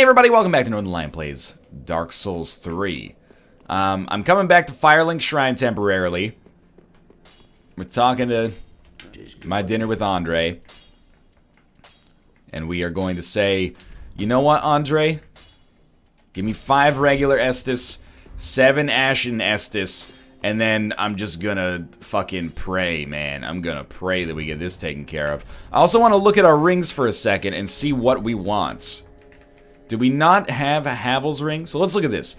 Hey everybody, welcome back to Northernlion Plays Dark Souls 3. I'm coming back to Firelink Shrine temporarily. We're talking to my dinner with Andre. And we are going to say, you know what, Andre? Give me 5 regular Estus, 7 Ashen Estus, and then I'm just gonna fucking pray, man. I'm gonna pray that we get this taken care of. I also want to look at our rings for a second and see what we want. Do we not have a Havel's ring? So let's look at this.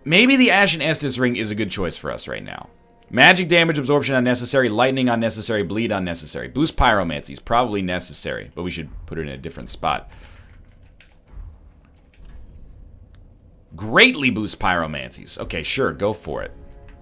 Maybe the Ashen Estus ring is a good choice for us right now. Magic damage absorption unnecessary, lightning unnecessary, bleed unnecessary. Boost pyromancy is probably necessary, but we should put it in a different spot. Greatly boost pyromancies. Okay, sure, go for it.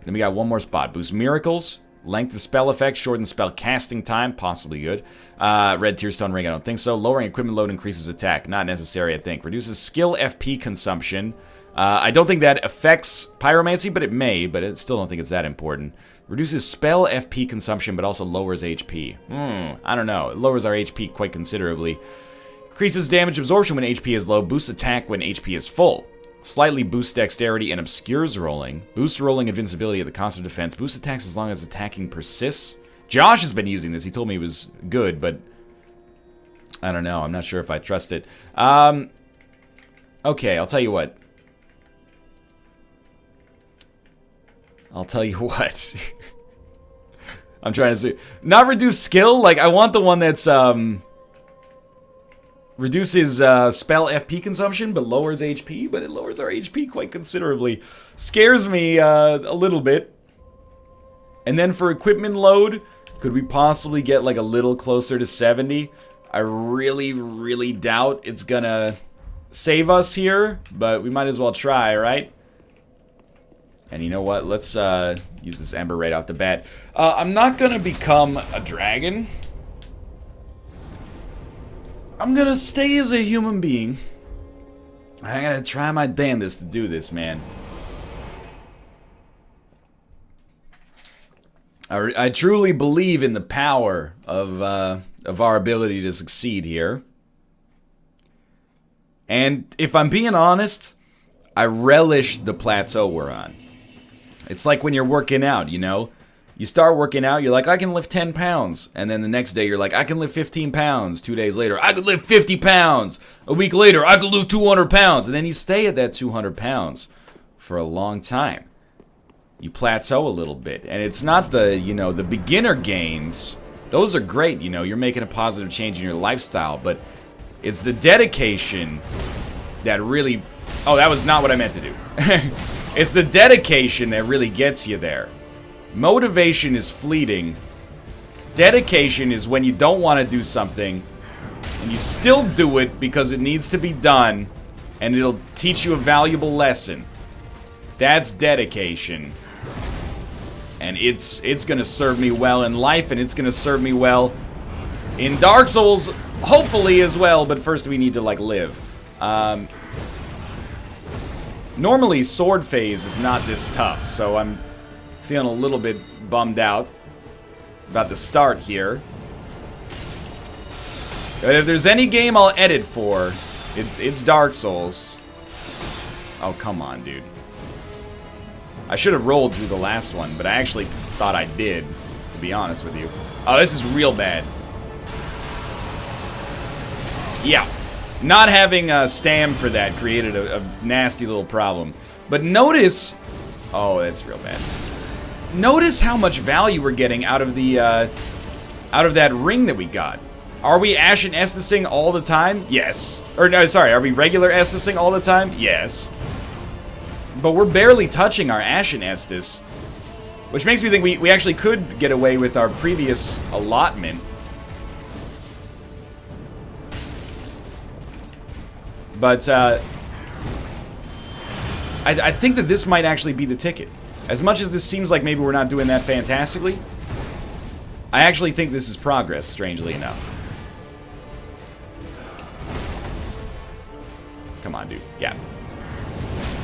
Then we got one more spot. Boost miracles, length of spell effect, shorten spell casting time, possibly good. Red Tearstone ring, I don't think so. Lowering equipment load increases attack, not necessary, I think. Reduces skill FP consumption. I don't think that affects pyromancy, but it may, but I still don't think it's that important. Reduces spell FP consumption, but also lowers HP. I don't know. It lowers our HP quite considerably. Increases damage absorption when HP is low. Boosts attack when HP is full. Slightly boosts dexterity and obscures rolling. Boosts rolling invincibility at the cost of defense. Boosts attacks as long as attacking persists. Josh has been using this. He told me it was good, but I don't know. I'm not sure if I trust it. Okay, I'll tell you what. I'm trying to see. Not reduce skill. Like, I want the one that's, reduces spell FP consumption, but lowers HP. But it lowers our HP quite considerably. Scares me a little bit. And then for equipment load, could we possibly get like a little closer to 70? I really, really doubt it's gonna save us here, but we might as well try, right? And you know what? Let's use this ember right off the bat. I'm not gonna become a dragon. I'm gonna stay as a human being. I gotta try my damnedest to do this, man. I truly believe in the power of our ability to succeed here. And if I'm being honest, I relish the plateau we're on. It's like when you're working out, you know? You start working out, you're like, I can lift 10 pounds. And then the next day, you're like, I can lift 15 pounds. 2 days later, I could lift 50 pounds. A week later, I could lift 200 pounds. And then you stay at that 200 pounds for a long time. You plateau a little bit. And it's not the, you know, the beginner gains. Those are great, you know, you're making a positive change in your lifestyle. But it's the dedication that really... Oh, that was not what I meant to do. It's the dedication that really gets you there. Motivation is fleeting. Dedication is when you don't want to do something and you still do it because it needs to be done and it'll teach you a valuable lesson. That's dedication. And it's gonna serve me well in life, and it's gonna serve me well in Dark Souls, hopefully as well, but first we need to, like, live. Normally, sword phase is not this tough, so I'm feeling a little bit bummed out about the start here. But if there's any game I'll edit for, it's Dark Souls. Oh, come on, dude. I should have rolled through the last one, but I actually thought I did, to be honest with you. Oh, this is real bad. Yeah. Not having a stam for that created a nasty little problem. But notice... Oh, that's real bad. Notice how much value we're getting out of the, out of that ring that we got. Are we Ashen Estusing all the time? Yes. Or, no, sorry, are we regular Estusing all the time? Yes. But we're barely touching our Ashen Estus. Which makes me think we actually could get away with our previous allotment. But, I think that this might actually be the ticket. As much as this seems like maybe we're not doing that fantastically, I actually think this is progress, strangely enough. Come on, dude. Yeah.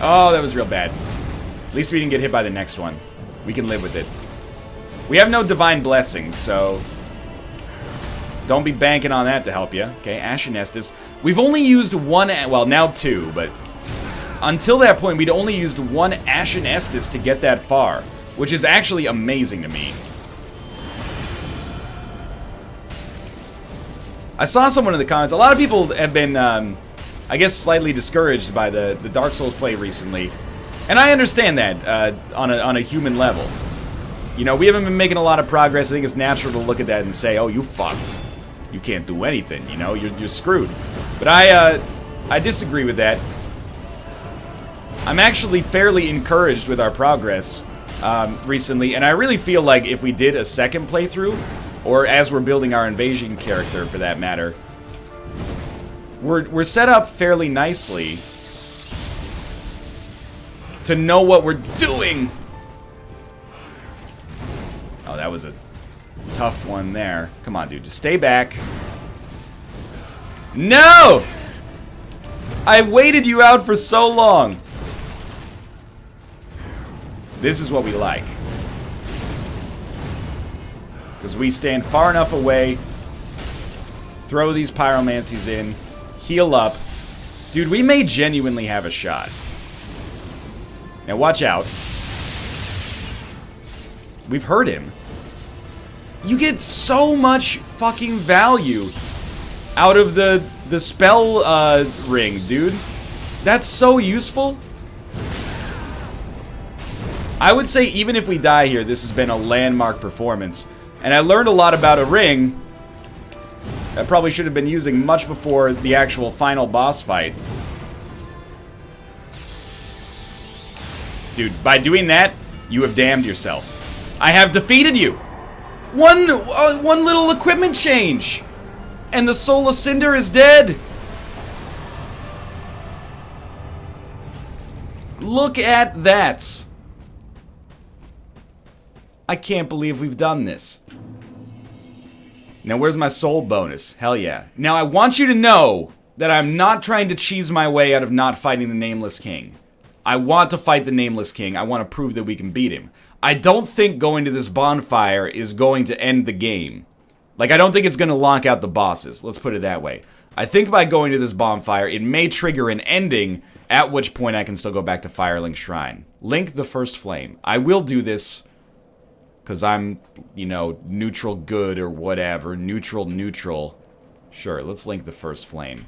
Oh, that was real bad. At least we didn't get hit by the next one. We can live with it. We have no divine blessings, so don't be banking on that to help you. Okay, Ashen Estus. We've only used one, well, now two, but until that point, we'd only used one Ashen Estus to get that far, which is actually amazing to me. I saw someone in the comments, a lot of people have been, I guess, slightly discouraged by the Dark Souls play recently, and I understand that on a human level. You know, we haven't been making a lot of progress. I think it's natural to look at that and say, oh, you fucked. You can't do anything, you know, you're screwed. But I disagree with that. I'm actually fairly encouraged with our progress recently, and I really feel like if we did a second playthrough, or as we're building our invasion character for that matter, we're set up fairly nicely to know what we're doing. Oh, that was a tough one there. Come on, dude, just stay back. No! I waited you out for so long. This is what we like. Because we stand far enough away, throw these pyromancies in, heal up. Dude, we may genuinely have a shot. Now watch out. We've hurt him. You get so much fucking value out of the spell ring, dude. That's so useful. I would say even if we die here, this has been a landmark performance. And I learned a lot about a ring I probably should have been using much before the actual final boss fight. Dude, by doing that, you have damned yourself. I have defeated you. One little equipment change, and the soul of Cinder is dead. Look at that. I can't believe we've done this. Now, where's my soul bonus? Hell yeah. Now, I want you to know that I'm not trying to cheese my way out of not fighting the Nameless King. I want to fight the Nameless King. I want to prove that we can beat him. I don't think going to this bonfire is going to end the game. Like, I don't think it's going to lock out the bosses. Let's put it that way. I think by going to this bonfire, it may trigger an ending, at which point I can still go back to Firelink Shrine. Link the first flame. I will do this because I'm, you know, neutral good or whatever. Neutral. Sure, let's link the first flame.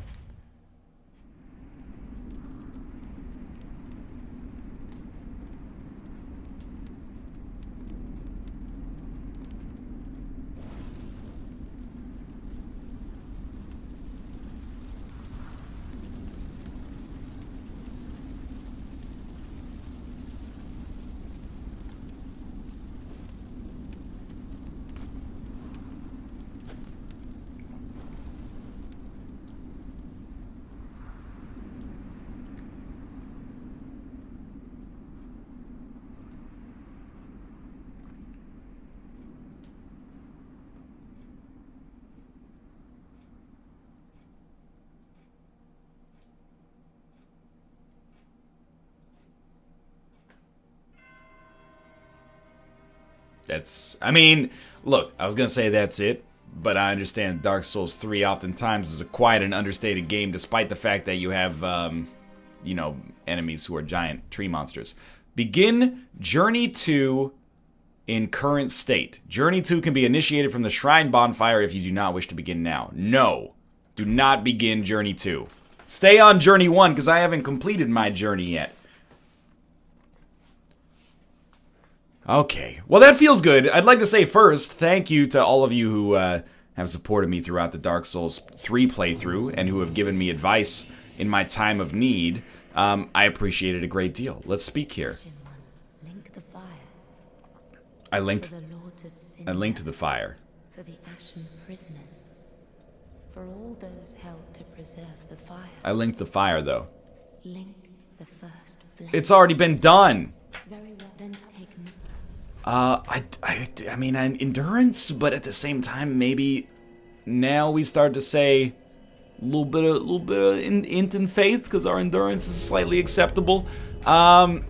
I mean, look, I was going to say that's it, but I understand Dark Souls 3 oftentimes is a quiet and understated game, despite the fact that you have, you know, enemies who are giant tree monsters. Begin Journey 2 in current state. Journey 2 can be initiated from the Shrine Bonfire if you do not wish to begin now. No, do not begin Journey 2. Stay on Journey 1, because I haven't completed my journey yet. Okay, well that feels good. I'd like to say first, thank you to all of you who have supported me throughout the Dark Souls 3 playthrough and who have given me advice in my time of need. I appreciate it a great deal. Let's speak here. Link the fire. I linked For the lords of Cinder, the fire. for the ashen prisoners, for all those held to preserve the fire. I linked the fire though. Link the first flame. It's already been done. Very well then taken. I mean, I'm endurance, but at the same time, maybe now we start to say a little bit of int and faith, because our endurance is slightly acceptable. Ashen.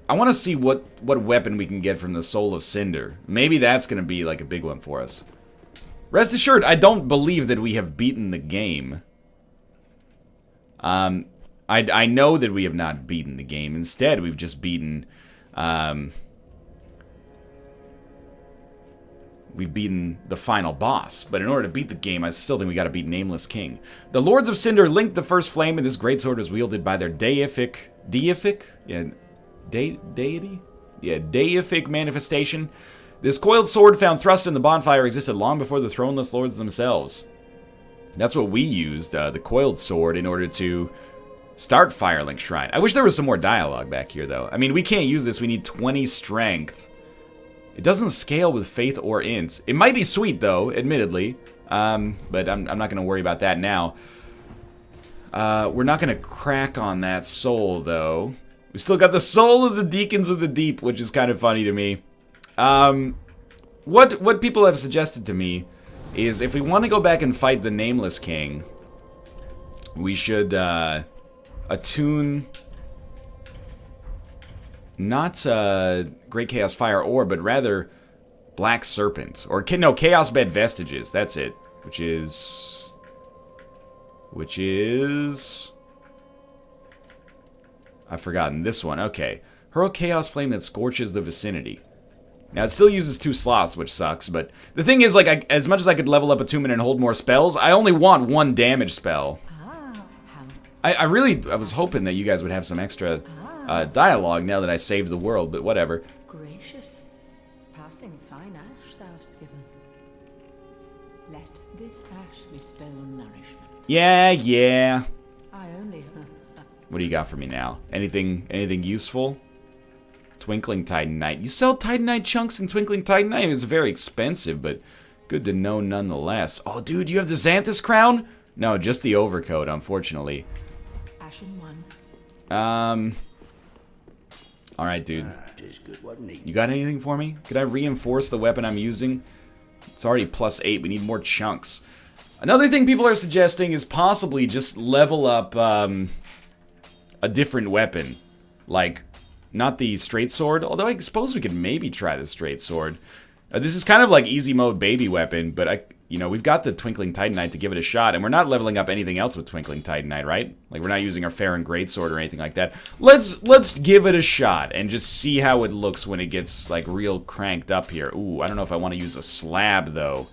I want to see what weapon we can get from the Soul of Cinder. Maybe that's going to be like a big one for us. Rest assured, I don't believe that we have beaten the game. I know that we have not beaten the game. Instead, we've just beaten... we've beaten the final boss. But in order to beat the game, I still think we gotta beat Nameless King. The Lords of Cinder linked the first flame, and this greatsword was wielded by their deific... Yeah, deity? Yeah, deific manifestation. This coiled sword found thrust in the bonfire existed long before the throneless lords themselves. That's what we used, the coiled sword, in order to start Firelink Shrine. I wish there was some more dialogue back here, though. I mean, we can't use this. We need 20 strength. It doesn't scale with faith or int. It might be sweet, though, admittedly. But I'm not going to worry about that now. We're not going to crack on that soul, though. We still got the soul of the Deacons of the Deep, which is kind of funny to me. What people have suggested to me is if we want to go back and fight the Nameless King, we should attune not Great Chaos Fire Ore, but rather Black Serpent. Or, no, Chaos Bed Vestiges, that's it. Which is... I've forgotten this one, okay. Hurl Chaos Flame that scorches the vicinity. Now, it still uses 2 slots, which sucks, but the thing is, like, as much as I could level up Attunement and hold more spells, I only want 1 damage spell. I was hoping that you guys would have some extra dialogue now that I saved the world, but whatever. Gracious, passing fine ash thou'st given. Let this ash bestow nourishment. Yeah. I only... What do you got for me now? Anything useful? Twinkling Titanite. You sell Titanite chunks in Twinkling Titanite? It's very expensive, but good to know nonetheless. Oh, dude, you have the Xanthus crown? No, just the overcoat, unfortunately. Ashen one. Alright, dude. You got anything for me? Could I reinforce the weapon I'm using? It's already +8. We need more chunks. Another thing people are suggesting is possibly just level up a different weapon. Like, not the straight sword, although I suppose we could maybe try the straight sword. This is kind of like easy mode baby weapon, but we've got the Twinkling Titanite to give it a shot, and we're not leveling up anything else with Twinkling Titanite, right? Like, we're not using our Farron Greatsword or anything like that. Let's give it a shot and just see how it looks when it gets, like, real cranked up here. Ooh, I don't know if I want to use a slab, though.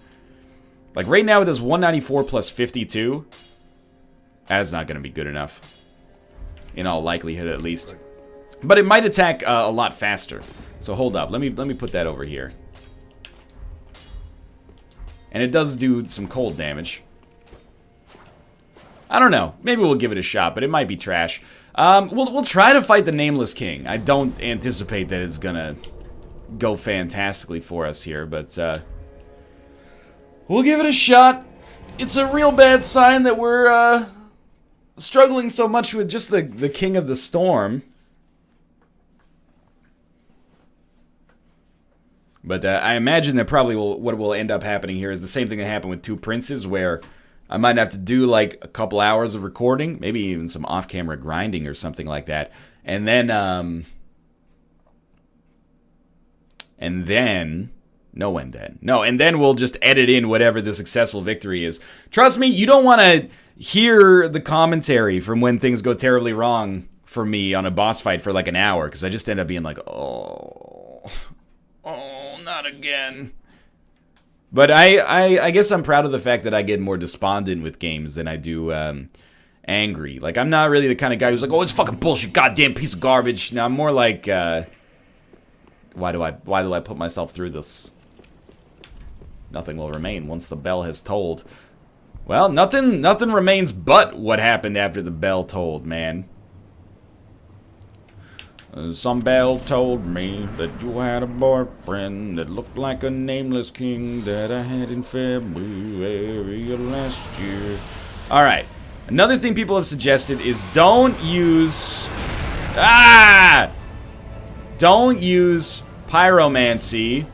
Like, right now it does 194 plus 52. That's not going to be good enough. In all likelihood, at least. But it might attack a lot faster. So hold up, let me put that over here. And it does do some cold damage. I don't know. Maybe we'll give it a shot, but it might be trash. We'll try to fight the Nameless King. I don't anticipate that it's gonna go fantastically for us here, but we'll give it a shot. It's a real bad sign that we're struggling so much with just the King of the Storm. But I imagine that probably what will end up happening here is the same thing that happened with Two Princes, where I might have to do like a couple hours of recording, maybe even some off-camera grinding or something like that, and then we'll just edit in whatever the successful victory is. Trust me, you don't want to hear the commentary from when things go terribly wrong for me on a boss fight for like an hour, because I just end up being like, oh, not again. But I guess I'm proud of the fact that I get more despondent with games than I do angry. Like, I'm not really the kind of guy who's like, oh, it's fucking bullshit, goddamn piece of garbage. No, I'm more like, why do I put myself through this? Nothing will remain once the bell has tolled. Well, nothing remains but what happened after the bell tolled, man. Some bell told me that you had a boyfriend that looked like a nameless king that I had in February of last year. Alright. Another thing people have suggested is don't use... Don't use pyromancy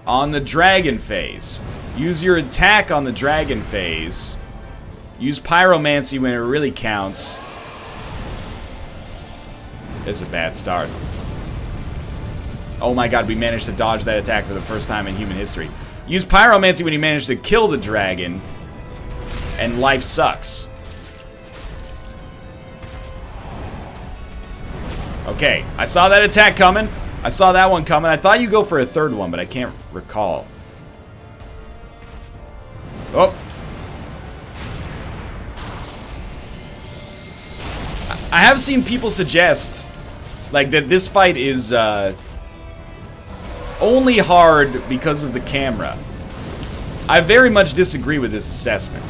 on the dragon phase. Use your attack on the dragon phase. Use pyromancy when it really counts. This is a bad start. Oh my god, we managed to dodge that attack for the first time in human history. Use pyromancy when you manage to kill the dragon, and life sucks. Okay, I saw that attack coming. I saw that one coming. I thought you go for a third one, but I can't recall. Oh. I have seen people suggest, like, that this fight is only hard because of the camera. I very much disagree with this assessment.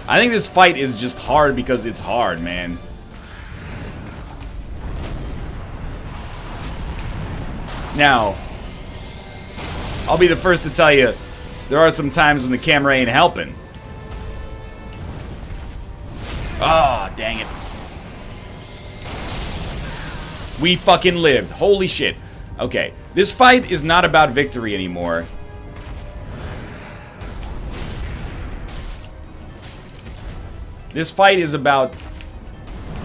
I think this fight is just hard because it's hard, man. Now, I'll be the first to tell you, there are some times when the camera ain't helping. Ah, oh, dang it. We fucking lived. Holy shit. Okay, this fight is not about victory anymore. This fight is about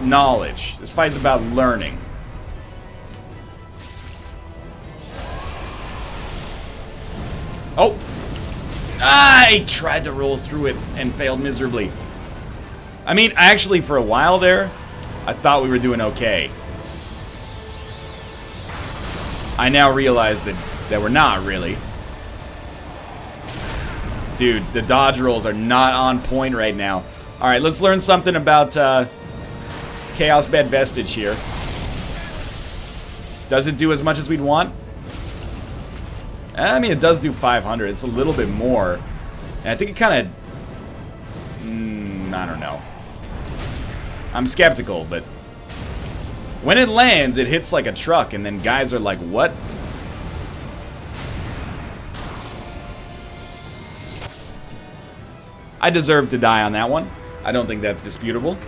knowledge. This fight is about learning. Oh! I tried to roll through it and failed miserably. I mean, actually, for a while there, I thought we were doing okay. I now realize that we're not, really. Dude, the dodge rolls are not on point right now. Alright, let's learn something about Chaos Bed Vestige here. Does it do as much as we'd want? I mean, it does do 500. It's a little bit more. And I think it kind of... I don't know. I'm skeptical, but... when it lands, it hits like a truck, and then guys are like, what? I deserve to die on that one. I don't think that's disputable.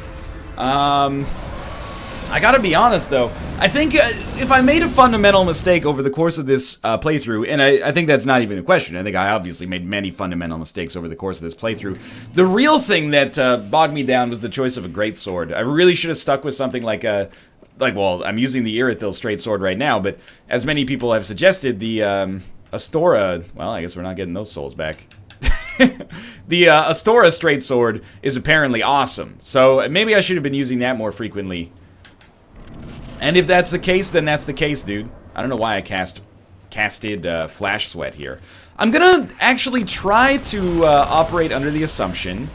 I gotta be honest, though. I think if I made a fundamental mistake over the course of this playthrough, and I think that's not even a question. I think I obviously made many fundamental mistakes over the course of this playthrough. The real thing that bogged me down was the choice of a greatsword. I really should have stuck with something like a... well, I'm using the Irithil straight sword right now, but as many people have suggested, the Astora... well, I guess we're not getting those souls back. The Astora straight sword is apparently awesome, so maybe I should have been using that more frequently. And if that's the case, then that's the case, dude. I don't know why I casted Flash Sweat here. I'm gonna actually try to operate under the assumption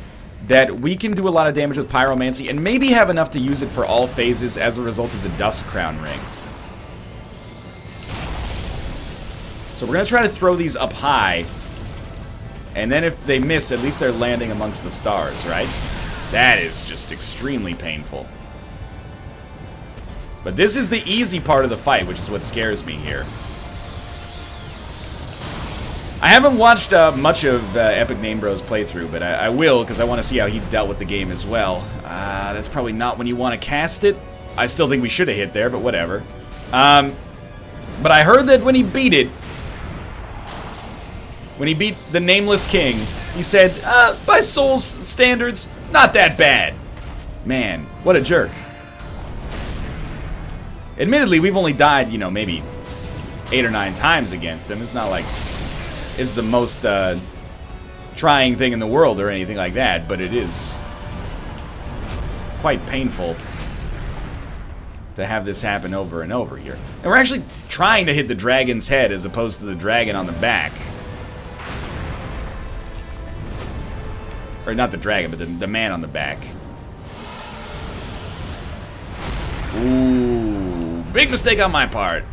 that we can do a lot of damage with Pyromancy and maybe have enough to use it for all phases as a result of the Dust Crown Ring. So we're gonna try to throw these up high, and then if they miss, at least they're landing amongst the stars, right? That is just extremely painful. But this is the easy part of the fight, which is what scares me here. I haven't watched much of Epic Name Bros playthrough, but I will, because I want to see how he dealt with the game as well. That's probably not when you want to cast it. I still think we should have hit there, but whatever. But I heard that when he beat it, when he beat the Nameless King, he said, by Souls standards, not that bad. Man, what a jerk. Admittedly, we've only died, you know, maybe 8 or 9 times against him. It's not like it's the most trying thing in the world or anything like that, but it is quite painful to have this happen over and over here. And we're actually trying to hit the dragon's head as opposed to the dragon on the back. Or not the dragon, but the man on the back. Ooh, big mistake on my part.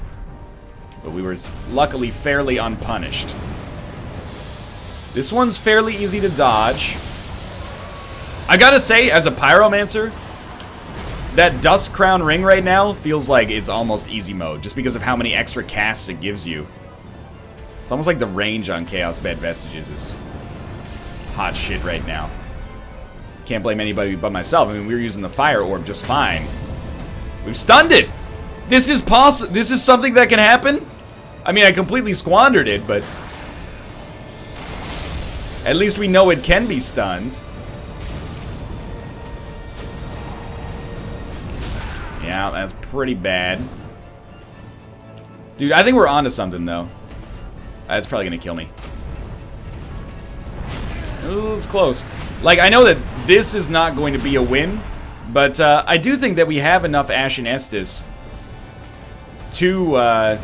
But we were luckily fairly unpunished. This one's fairly easy to dodge. I gotta say, as a pyromancer, that Dust Crown Ring right now feels like it's almost easy mode, just because of how many extra casts it gives you. It's almost like the range on Chaos Bed Vestiges is hot shit right now. Can't blame anybody but myself. I mean, we were using the Fire Orb just fine. We've stunned it! This is this is something that can happen? I mean, I completely squandered it, but at least we know it can be stunned. Yeah, that's pretty bad. Dude, I think we're onto something, though. That's probably gonna kill me. Ooh, it's close. Like, I know that this is not going to be a win, but I do think that we have enough Ashen Estus to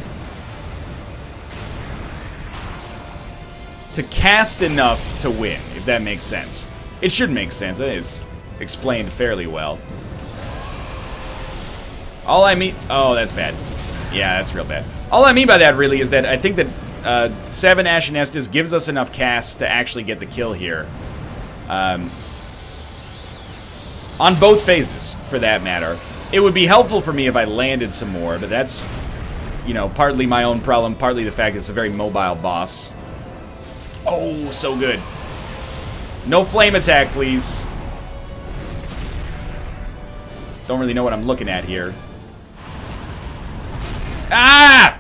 cast enough to win, if that makes sense. It should make sense. I think it's explained fairly well. All I mean... Oh, that's bad. Yeah, that's real bad. All I mean by that, really, is that I think that 7 Ashen Estus gives us enough casts to actually get the kill here. On both phases, for that matter. It would be helpful for me if I landed some more, but that's, you know, partly my own problem, partly the fact it's a very mobile boss. Oh, so good. No flame attack, please. Don't really know what I'm looking at here. Ah!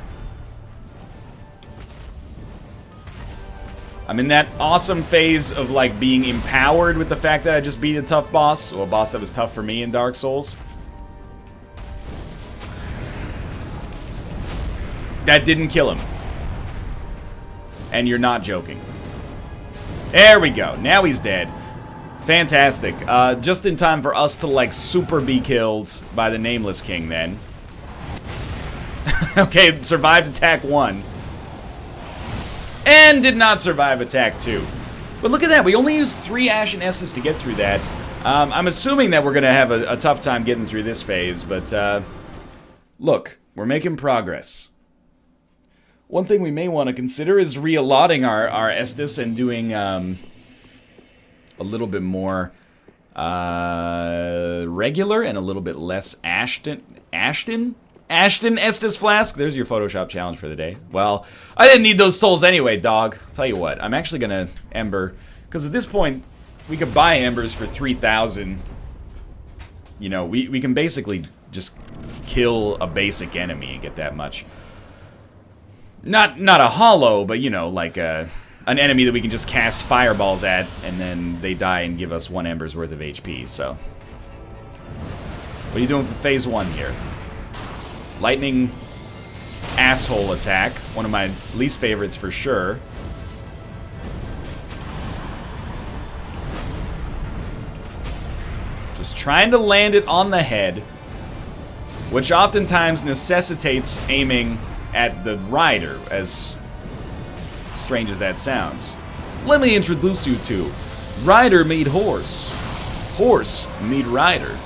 I'm in that awesome phase of, like, being empowered with the fact that I just beat a tough boss, or a boss that was tough for me in Dark Souls. That didn't kill him. And you're not joking. There we go. Now he's dead. Fantastic. Just in time for us to, like, super be killed by the Nameless King, then. Okay, survived attack 1. And did not survive attack 2. But look at that, we only used 3 Ashen Estus to get through that. I'm assuming that we're going to have a tough time getting through this phase, but look, we're making progress. One thing we may want to consider is re-allotting our Estus and doing a little bit more regular and a little bit less Ashton Estus Flask. There's your Photoshop challenge for the day. Well, I didn't need those souls anyway, dog. I'll tell you what, I'm actually gonna Ember, because at this point, we could buy Embers for 3,000. You know, we can basically just kill a basic enemy and get that much. Not a hollow, but, you know, like an enemy that we can just cast fireballs at, and then they die and give us 1 Ember's worth of HP, so. What are you doing for phase 1 here? Lightning asshole attack. One of my least favorites for sure. Just trying to land it on the head, which oftentimes necessitates aiming at the rider, as strange as that sounds. Let me introduce you to rider meet horse. Horse meet rider.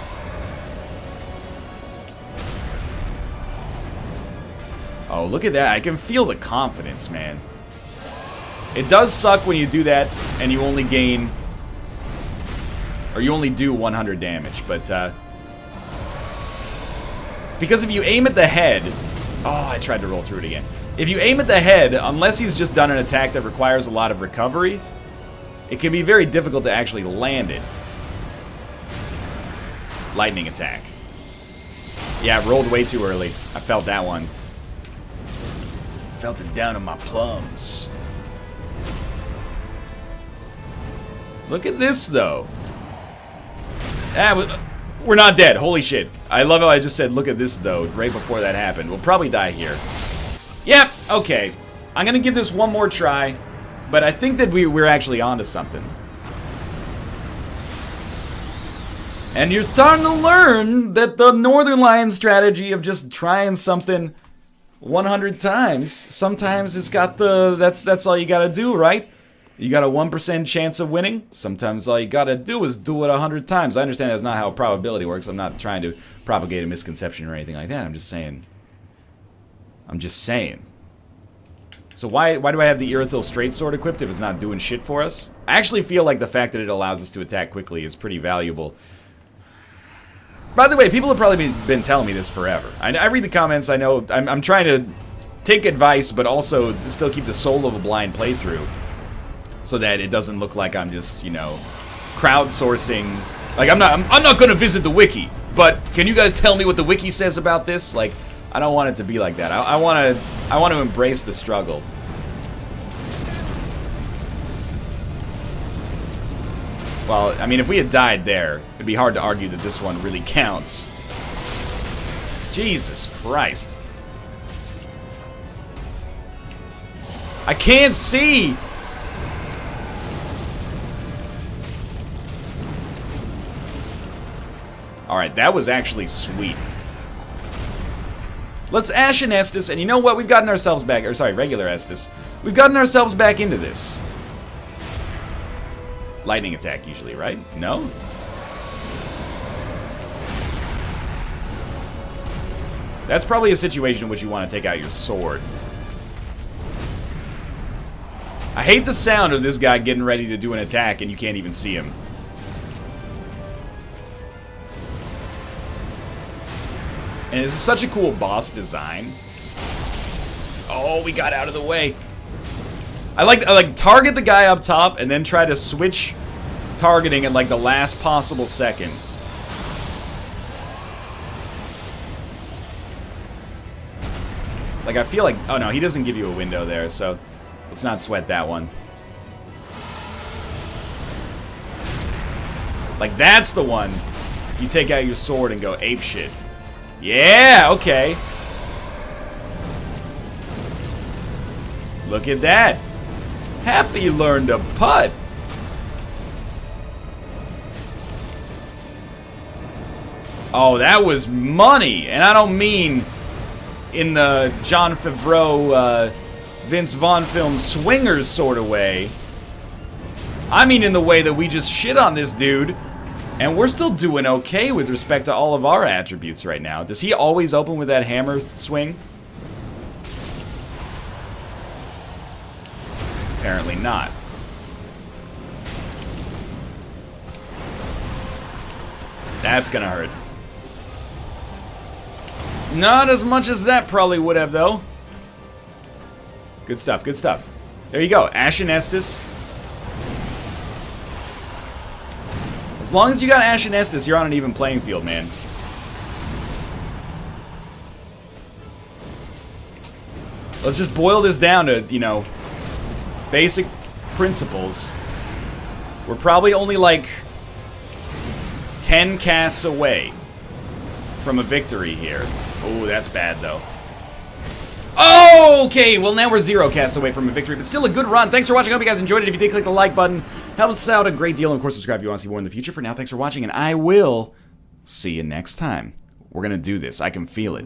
Oh, look at that. I can feel the confidence, man. It does suck when you do that and you only gain... or you only do 100 damage, but it's because if you aim at the head... Oh, I tried to roll through it again. If you aim at the head, unless he's just done an attack that requires a lot of recovery, it can be very difficult to actually land it. Lightning attack. Yeah, it rolled way too early. I felt that one. Felt it down in my plums. Look at this, though. We're not dead. Holy shit. I love how I just said, look at this, though, right before that happened. We'll probably die here. Yep, okay. I'm gonna give this one more try, but I think that we're actually onto something. And you're starting to learn that the Northernlion strategy of just trying something 100 times, sometimes it's got the, that's all you gotta do, right? You got a 1% chance of winning. Sometimes all you gotta do is do it 100 times. I understand that's not how probability works. I'm not trying to propagate a misconception or anything like that. I'm just saying. So why do I have the Irithyll Straight Sword equipped if it's not doing shit for us? I actually feel like the fact that it allows us to attack quickly is pretty valuable. By the way, people have probably been telling me this forever. I read the comments, I know. I'm trying to take advice, but also still keep the soul of a blind playthrough. So that it doesn't look like I'm just, you know, crowdsourcing. Like, I'm not gonna visit the wiki, but can you guys tell me what the wiki says about this? Like, I don't want it to be like that. I want to embrace the struggle. Well, I mean, if we had died there, it'd be hard to argue that this one really counts. Jesus Christ. I can't see! Alright, that was actually sweet. Let's Ashen Estus, and you know what? We've gotten ourselves back, or sorry, regular Estus. We've gotten ourselves back into this. Lightning attack usually, right? No? That's probably a situation in which you want to take out your sword. I hate the sound of this guy getting ready to do an attack and you can't even see him. And this is such a cool boss design. Oh, we got out of the way. I like target the guy up top and then try to switch targeting at like the last possible second. Like I feel like, oh no, he doesn't give you a window there, so let's not sweat that one. Like that's the one. You take out your sword and go ape shit. Yeah, okay. Look at that. Happy learned to putt. Oh, that was money. And I don't mean in the Jon Favreau, Vince Vaughn film swingers sort of way. I mean in the way that we just shit on this dude. And we're still doing okay with respect to all of our attributes right now. Does he always open with that hammer swing? Apparently not. That's gonna hurt. Not as much as that probably would have, though. Good stuff, good stuff. There you go, Ashen Estus. As long as you got Ashen Estus, you're on an even playing field, man. Let's just boil this down to, you know, basic principles. We're probably only like 10 casts away from a victory here. Oh, that's bad, though. Oh, okay, well now we're 0 casts away from a victory, but still a good run. Thanks for watching. I hope you guys enjoyed it. If you did, click the like button. Helps us out a great deal. And of course, subscribe if you want to see more in the future. For now, thanks for watching, and I will see you next time. We're going to do this. I can feel it.